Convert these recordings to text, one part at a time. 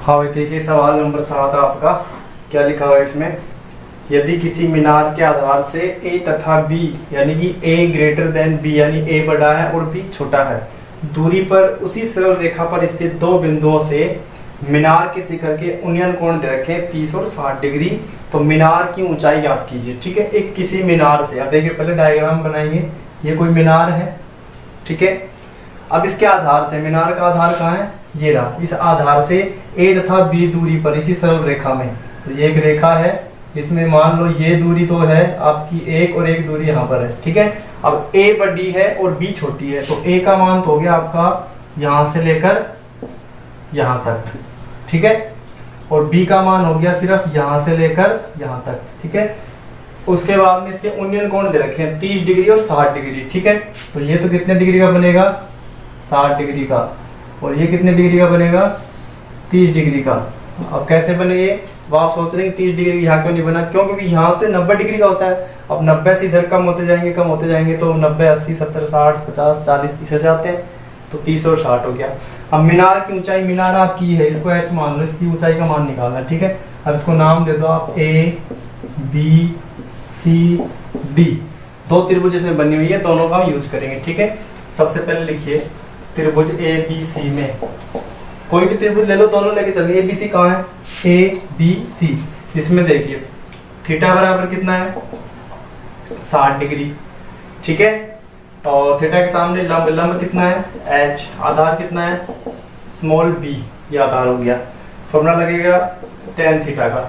हाँ भाई देखिए, सवाल नंबर 7 आपका क्या लिखा हुआ है इसमें। यदि किसी मीनार के आधार से ए तथा बी यानी कि ए ग्रेटर देन बी यानी ए बड़ा है और बी छोटा है, दूरी पर उसी सरल रेखा पर स्थित दो बिंदुओं से मीनार के शिखर के उन्नयन कोण दे रखे 30 और 60 डिग्री। तो मीनार की ऊंचाई ज्ञात कीजिए। ठीक है, एक किसी मीनार से, अब देखिए पहले डायग्राम बनाएंगे। ये कोई मीनार है, ठीक है। अब इसके आधार से, मीनार का आधार कहाँ है, ये रहा। इस आधार से ए तथा बी दूरी पर इसी सरल रेखा में, तो ये एक रेखा है, इसमें मान लो ये दूरी तो है आपकी एक और एक दूरी यहाँ पर है, ठीक है। अब ए बड़ी है और बी छोटी है, तो ए का मान तो हो गया आपका यहाँ से लेकर यहाँ तक, ठीक है, और बी का मान हो गया सिर्फ यहाँ से लेकर यहाँ तक, ठीक है। उसके बाद में इसके उन्नयन कोण दे रखे हैं 30 डिग्री और 60 डिग्री, ठीक है। तो ये तो कितने डिग्री का बनेगा, 60 डिग्री का, और ये कितने डिग्री का बनेगा, 30 डिग्री का। अब कैसे बने ये, वो आप सोच रहे हैं 30 डिग्री यहाँ क्यों नहीं बना, क्यों, क्योंकि यहाँ तो 90 डिग्री का होता है। अब 90 से इधर कम होते जाएंगे, कम होते जाएंगे, तो 90, 80, 70, 60, 50, 40, 30 से आते हैं, तो 30 और 60 हो गया। अब मीनार की ऊंचाई, मीनार आपकी है, इसको h मान लो, इसकी ऊंचाई का मान निकालना है, ठीक है। अब इसको नाम दे दो आप A B C D। दो त्रिभुज इसमें बनी हुई है, दोनों का हम यूज करेंगे, ठीक है। सबसे पहले लिखिए त्रिभुज ABC में, कोई भी त्रिभुज ले लो, दोनों लेके चलिए। ABC कहाँ है, ABC। इसमें देखिए थीटा बराबर कितना है, 60 डिग्री, ठीक है। और थीटा के सामने लंब, लंब कितना है h, आधार कितना है स्मॉल b, ये आधार हो गया। फॉर्मूला लगेगा tan थीटा का,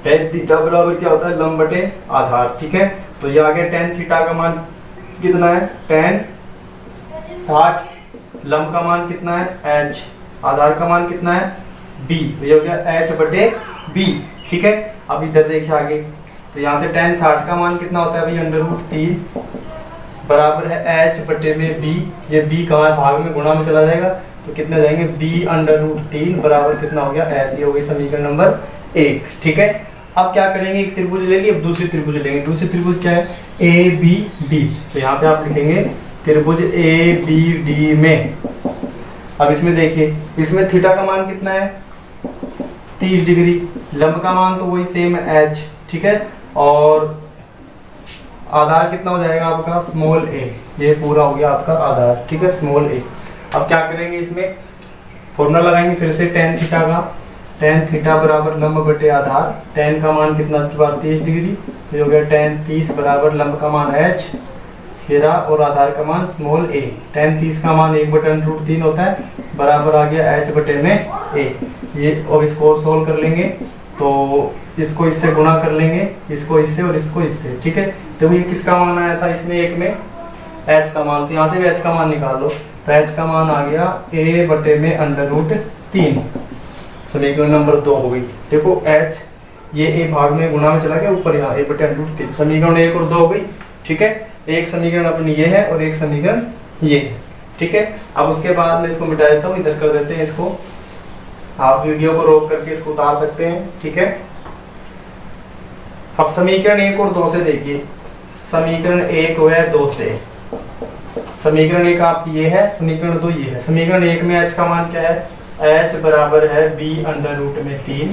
tan थीटा बराबर क्या होता है, लंब बटे आधार, ठीक है। तो ये आ गया tan थीटा का मान कितना है, tan 60, लंब का मान कितना है h, आधार का मान कितना है b, तो ये हो गया h बटे b, ठीक है। अब इधर देखिए आगे, तो यहाँ से tan 60 का मान कितना होता है भाई, √3 बराबर है h बटे में b। ये b कहाँ है, भाग में गुणा में चला जाएगा, तो कितने जाएंगे, b√3 बराबर कितना हो गया h। ये हो गई समीकरण नंबर 1, ठीक है। अब क्या करेंगे, एक त्रिभुज ले लिए, अब दूसरी त्रिभुज लेंगे। दूसरी त्रिभुज क्या है, ABD। तो यहाँ पे आप लिखेंगे त्रिभुज ABD में। अब इसमें देखिए, इसमें थीटा का मान कितना है 30 डिग्री, लंब का मान तो वही सेम है h, ठीक है, और आधार कितना हो जाएगा आपका स्मॉल a। ये पूरा हो गया आपका आधार, ठीक है, स्मॉल a। अब क्या करेंगे, इसमें फॉर्मूला लगाएंगे फिर से tan थीटा का, tan थीटा बराबर लंब बटे आधार। tan का मान कितना, 30 डिग्री, तो हो गया tan 30 बराबर लंब का मान h, हेरा, और आधार का मान स्मॉल a। tan 30 का मान 1/√3 होता है, बराबर आ गया h बटे में a। ये अब इसको सोल्व कर लेंगे, तो इसको इससे गुणा कर लेंगे, इसको इससे और इसको इससे, ठीक है। तो ये किसका मान आया था, इसमें एक में h का मान, तो यहाँ से भी h का मान निकाल दो, तो h का मान आ गया a बटे में √3। समीकरण नंबर 2 हो गई। देखो h ये a भाग में गुणा में चला गया, ऊपर यहाँ a बटे √3। समीकरण 1 और 2 हो गई, ठीक है। एक समीकरण अपनी ये है और एक समीकरण ये है, ठीक है। अब उसके बाद में इसको मिटा देता हूँ, इधर कर देते हैं इसको। आप वीडियो को रोक करके इसको उतार सकते हैं, ठीक है। अब समीकरण 1 और 2 से देखिए, समीकरण 1 है 2 से, समीकरण 1 आपकी ये है, समीकरण 2 ये है। समीकरण 1 में h का मान क्या है, h बराबर है b√3,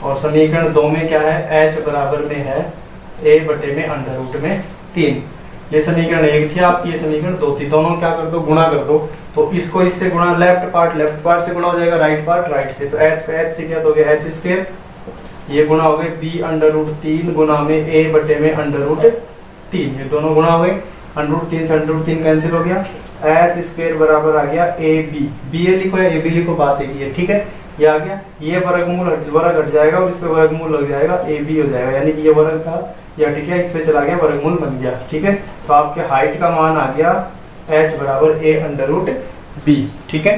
और समीकरण 2 में क्या है, h बराबर में है a बटे में √3। ये समीकरण 1 थी आपकी, ये समीकरण 2 थी। दोनों क्या कर दो, गुणा कर दो, तो इसको इससे गुणा, लेफ्ट पार्ट से गुणा हो जाएगा, राइट पार्ट राइट से, तो h का h से क्या दोगे h², ये गुणा हो गए b√3 गुणा में a बटे में √3, ये दोनों गुणा हो गए, √3 से √3 कैंसिल हो गया, h² बराबर आ गया ab। ba लिखो या ab लिखो, बात एक ही है, ठीक है। ये आ गया, ये वर्ग हट जाएगा और इस पे वर्गमूल लग जाएगा, ab हो जाएगा, यानी कि ये वर्ग था, ये हट गया, इस पे चला गया, वर्गमूल बन गया, ठीक है। तो आपके हाइट का मान आ गया h बराबर a√b, ठीक है।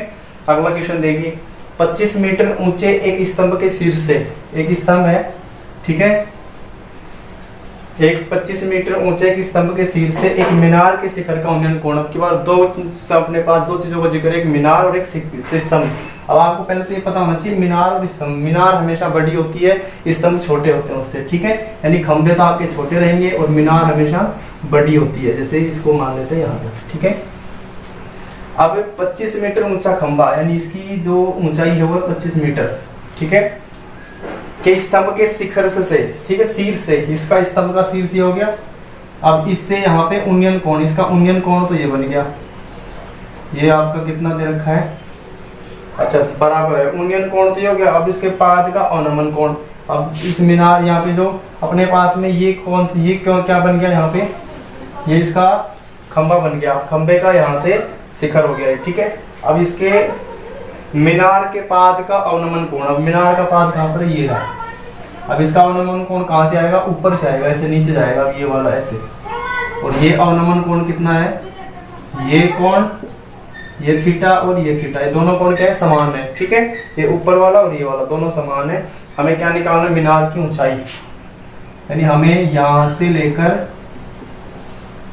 अगला क्वेश्चन देखिए, 25 मीटर ऊंचे एक स्तंभ के शीर्ष से, एक स्तंभ है, ठीक है, एक 25 मीटर ऊंचे एक स्तंभ के शीर्ष से एक मीनार के शिखर का उन्नयन कोण। अब की बार अपने पास दो चीजों का जिक्र है, एक मीनार और एक स्तंभ। अब आपको पहले तो ये पता होना चाहिए, मीनार और स्तंभ, मीनार हमेशा बड़ी होती है, स्तंभ छोटे होते हैं उससे, ठीक है। यानी खंभे तो आपके छोटे रहेंगे और मीनार हमेशा बड़ी होती है, जैसे इसको मान लेते हैं यहाँ पर, ठीक है। अब 25 मीटर ऊंचा खंभा, यानी इसकी जो ऊंचाई है वो 25 मीटर, ठीक है, के स्तंभ के शिखर से, ठीक है, शीर्ष से, इसका स्तंभ का शीर्ष ये हो गया। अब इससे यहाँ पे उन्नयन कोण, इसका उन्नयन कोण तो ये बन गया, ये आपका कितना दे रखा है, अच्छा बराबर है, उन्नयन कोण तो ये हो गया। अब इसके पाद का अवनमन कोण, अब इस मीनार यहाँ पे जो अपने पास में ये कौन सी, ये क्या बन गया यहाँ पे, ये इसका खंभा बन गया, खंभे का यहाँ से शिखर हो गया है, ठीक है। अब इसके मीनार के पाद का अवनमन कोण, अब मीनार का पाद कहाँ पर है, ये रहा। अब इसका अवनमन कोण कहाँ से आएगा, ऊपर से आएगा, ऐसे नीचे जाएगा, ये वाला ऐसे, और ये अवनमन कोण कितना है, ये कोण, ये थीटा और ये थीटा, ये दोनों कोण क्या है, समान है, ठीक है, ये ऊपर वाला और ये वाला दोनों समान है। हमें क्या निकालना है, मीनार की ऊंचाई, यानी हमें यहाँ से लेकर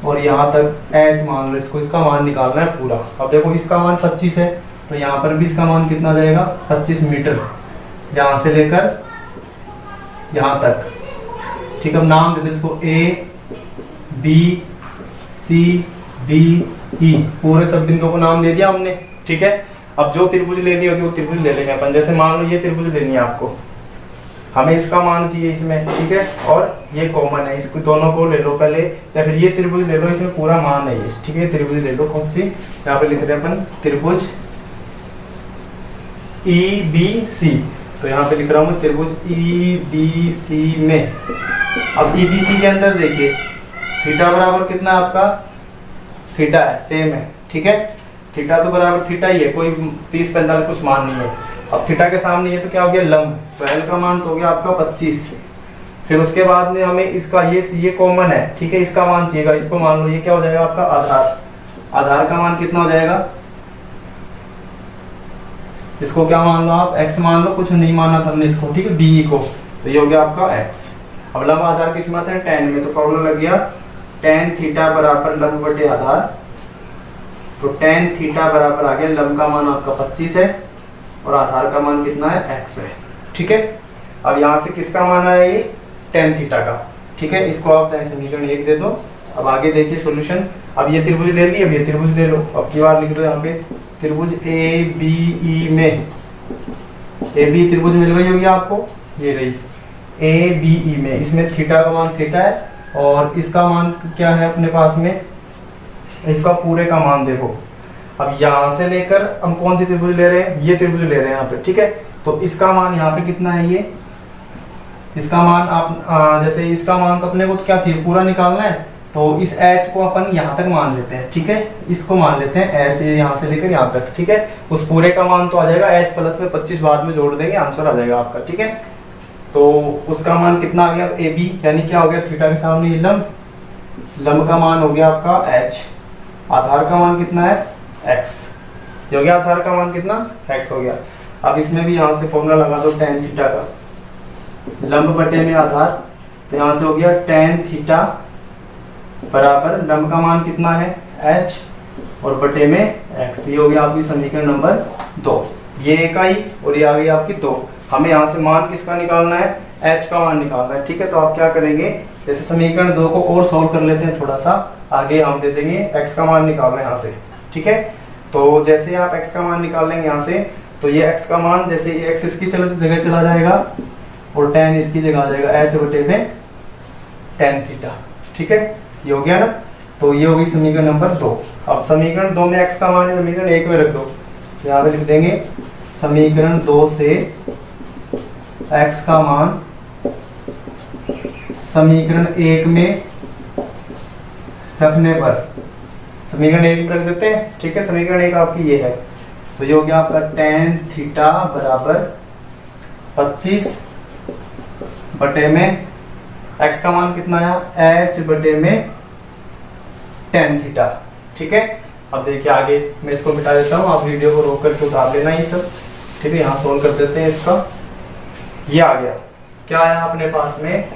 और यहाँ तक एच मान लो इसको, इसका मान निकालना है पूरा। अब देखो इसका मान 25 है, तो यहाँ पर भी इसका मान कितना जाएगा, 25 मीटर, यहाँ से लेकर यहाँ तक, ठीक है। अब नाम दे दे इसको A B C D E, पूरे सब बिंदुओं को नाम दे दिया हमने, ठीक है। अब जो त्रिभुज लेनी होगी वो त्रिभुज ले लेंगे अपन, जैसे मान लो ये त्रिभुज लेनी है आपको, हमें इसका मान चाहिए इसमें, ठीक है, और ये कॉमन है, इसको दोनों को ले लो पहले, या फिर ये त्रिभुज ले लो, इसमें पूरा मान है ये, ठीक है। त्रिभुज ले लो, कौन सी, यहाँ पे लिखते हैं अपन त्रिभुज ई बी सी, तो यहाँ पे लिख रहा हूँ त्रिभुज ई बी सी में। अब ई बी सी के अंदर देखिए थीटा बराबर कितना आपका, थीटा है, सेम है, ठीक है, थीटा तो बराबर थीटा ही है, कोई 30-45 कुछ मान नहीं है। अब थीटा के सामने ये तो क्या हो गया, लंब, तो एल का मान तो हो गया आपका 25। फिर उसके बाद में हमें इसका ये कॉमन है, ठीक है, इसका मान चाहिएगा, इसको मान लो, ये क्या हो जाएगा आपका आधार, आधार का मान कितना हो जाएगा, इसको क्या मान लो आप, x मान लो, कुछ नहीं माना था हमने इसको, ठीक है, बी को, तो ये हो गया आपका x। अब लंब आधार किस में आता है, tan में, तो फॉर्मूला लग गया tan थीटा बराबर लंब बटे आधार, तो tan थीटा बराबर आ गया, लंब का मान आपका 25 है और आधार का मान कितना है, x है, ठीक है। अब यहाँ से किसका मान आया, ये tan थीटा का, ठीक है, इसको आप चाहे समीकरण 1 दे दो। अब आगे देखिए सॉल्यूशन, अब ये त्रिभुज ले ली, अब ये त्रिभुज ले लो, अब की बार लिख दो यहाँ पे त्रिभुज ए बी ई में, ए बी त्रिभुज मिल गई होगी आपको, ये रही ए बी ई में, इसमें थीटा का मान थीटा है और इसका मान क्या है अपने पास में, इसका पूरे का मान देखो। अब यहाँ से लेकर हम कौन सी त्रिभुज ले रहे हैं, ये त्रिभुज ले रहे हैं यहाँ पे, ठीक है, तो इसका मान यहाँ पे कितना है, ये इसका मान आप जैसे इसका मान तो अपने को तो क्या चाहिए, पूरा निकालना है, तो इस h को अपन यहाँ तक मान लेते हैं, ठीक है, इसको मान लेते हैं h, यहाँ से लेकर यहाँ तक, ठीक है, उस पूरे का मान तो आ जाएगा h प्लस में 25 बाद में जोड़ देंगे, आंसर आ जाएगा आपका, ठीक है। तो उसका मान कितना आ गया, ए बी, यानी क्या हो गया, थीटा के सामने ये लंब, लंब का मान हो गया आपका h, आधार का मान कितना है x, ये हो गया आधार का मान कितना x हो गया। अब इसमें भी यहाँ से फॉर्मूला लगा दो tan थीटा का, लंब बटे में आधार, तो यहाँ से हो गया tan थीटा बराबर लंब का मान कितना है h और बटे में x, ये हो गया आपकी समीकरण नंबर 2, ये एक आई और ये आ गई आपकी 2। हमें यहाँ से मान किसका निकालना है, h का मान निकालना है, ठीक है। तो आप क्या करेंगे, जैसे समीकरण 2 को और सॉल्व कर लेते हैं थोड़ा सा आगे, हम दे देंगे x का मान निकालना है यहाँ से, ठीक है। तो जैसे आप x का मान निकाल लेंगे यहाँ से, तो ये x का मान जैसे x इसकी जगह चला जाएगा और tan इसकी जगह आ जाएगा, h बटे में tan थीटा, ठीक है, ये हो गया ना। तो ये होगी समीकरण नंबर 2। अब समीकरण 2 में x का मान है, समीकरण 1 में रख दो, यहाँ पे लिख देंगे समीकरण 2 से x का मान समीकरण 1 में रखने पर, समीकरण 1 में रख देते हैं, ठीक है, समीकरण 1 आपकी ये है, तो ये हो गया आपका tan थीटा बराबर 25 बटे में x का मान कितना आया, h बटे में tan थीटा, ठीक है। अब देखिए आगे मैं इसको मिटा देता हूँ, आप वीडियो को रोक करके उतार लेना ये सब, ठीक है। यहाँ सोल्व कर देते हैं इसका, ये आ गया, क्या आया अपने पास में,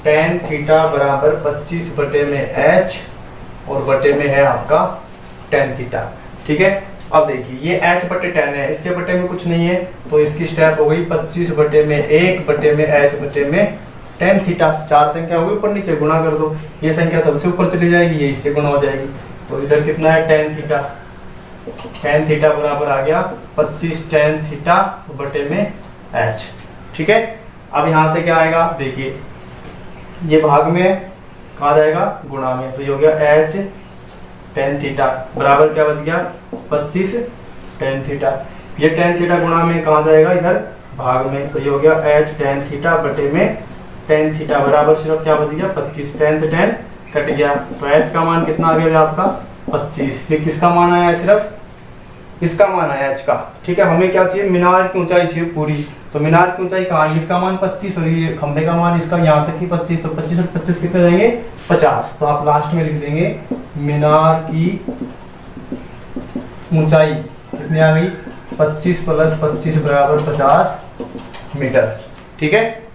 tan थीटा बराबर 25 बटे में h और बटे में है आपका tan थीटा, ठीक है। अब देखिए ये h बटे tan है, इसके बटे में कुछ नहीं है, तो इसकी स्टेप हो गई 25 बटे में 1 बटे में h बटे में tan थीटा, 4 संख्या होगी ऊपर नीचे, गुणा कर दो, ये संख्या सबसे ऊपर चली जाएगी, ये इससे गुणा हो जाएगी, तो इधर कितना है tan थीटा, tan थीटा बराबर आ गया 25 tan थीटा बटे में h। ठीक है, अब यहाँ से क्या आएगा देखिए, ये भाग में कहा जाएगा गुणा में, तो ये हो गया h tan थीटा बराबर क्या बच गया 25 tan थीटा। ये tan थीटा गुणा में कहा जाएगा इधर भाग में, तो ये हो गया h tan थीटा बटे में tan थीटा बराबर सिर्फ क्या बच गया 25, tan से tan कट गया, तो h का मान कितना आ गया आपका 25। ये किसका मान आया है, सिर्फ इसका मान आया h का। ठीक है, हमें क्या चाहिए, मीनार की ऊंचाई चाहिए पूरी, तो मीनार की ऊंचाई कहाँ, इसका मान 25 और ये खंभे का मान इसका यहाँ तक ही 25, तो 25 और 25 कितने जाएंगे 50। तो आप लास्ट में लिख देंगे मीनार की ऊंचाई कितनी आ गई 25 + 25 बराबर 50 मीटर। ठीक है।